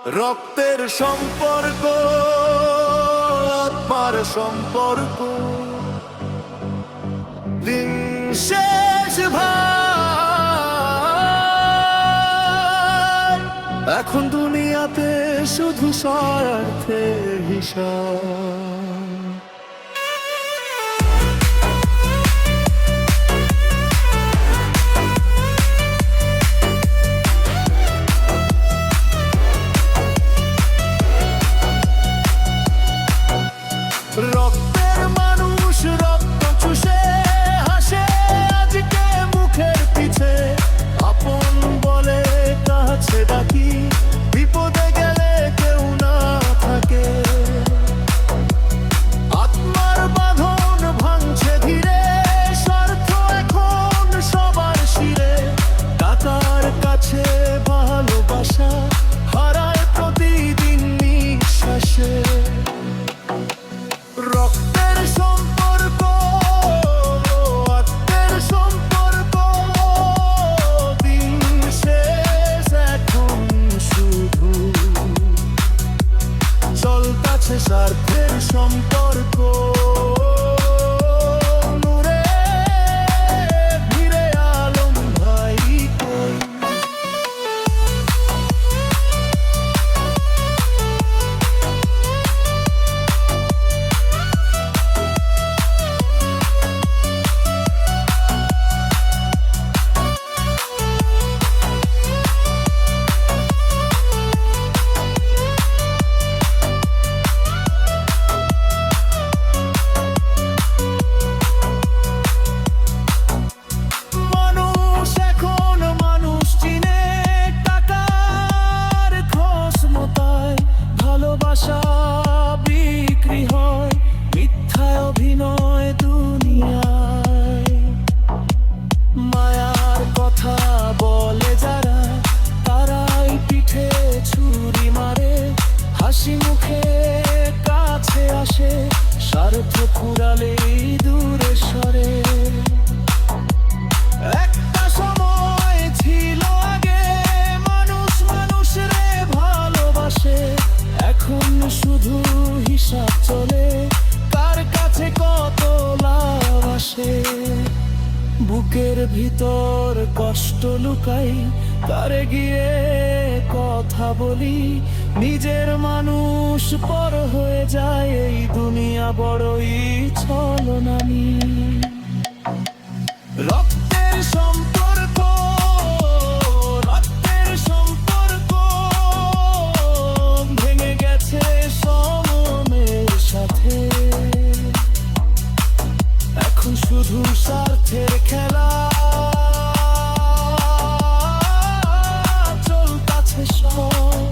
রক্তের সম্পর্ক, আত্মার সম্পর্ক, দিন শেষ ভাই। এখন দুনিয়াতে শুধু স্বার্থের হিসাব। রক্তের মানুষ রক্ত চুষে হাসে আজকে মুখের পিছে, আপন বলে কাছে ডাকি, বিপদে গেলে কেউ না থাকে। আত্মার বাঁধন ভাঙছে ধীরে, স্বার্থ এখন সবার শিরে। টাকার কাছে ভালোবাসা হারায় প্রতিদিন নিঃশ্বাসে। রক্তের সম্পর্ক, আত্মের সম্পর্ক, দিন শেষ এখন শুধু চলতাছে স্বার্থের সম্পর্ক। নূরে ভিড়ে আলম ভাই কই। বিক্রি হয় মিথ্যায় অভিনয় দুনিয়ায়। মায়ার কথা বলে যারা, তারাই পিঠে ছুরি মারে। হাসি মুখে কাছে আসে, স্বার্থ ফুরালেই দূরে সরে। একটা সময় ছিল আগে মানুষ মানুষরে ভালোবাসে, এখন শুধু হিসাব চলে কার কাছে কত লাভ আসে। বুকের ভিতর কষ্ট লুকাই, কারে গিয়ে কথা বলি। নিজের মানুষ পর হয়ে যায়, এই দুনিয়া বড়ই ছলনানি। রক্তের সম্পর্ক, রক্তের সম্পর্ক ভেঙে গেছে সময়ের সাথে। এখন শুধু স্বার্থের খেলা চলতাছে সব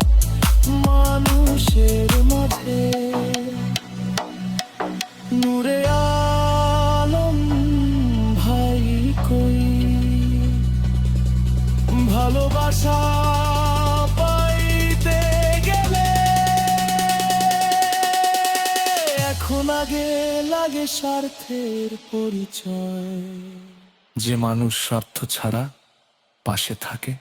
মানুষের মাঝে। নূরে আলম ভাই কই। ভালোবাসা পাইতে গেলে এখন আগে লাগে স্বার্থের পরিচয়। যে মানুষ স্বার্থ ছাড়া পাশে থাকে,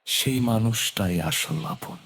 সেই মানুষটাই আসল আপন।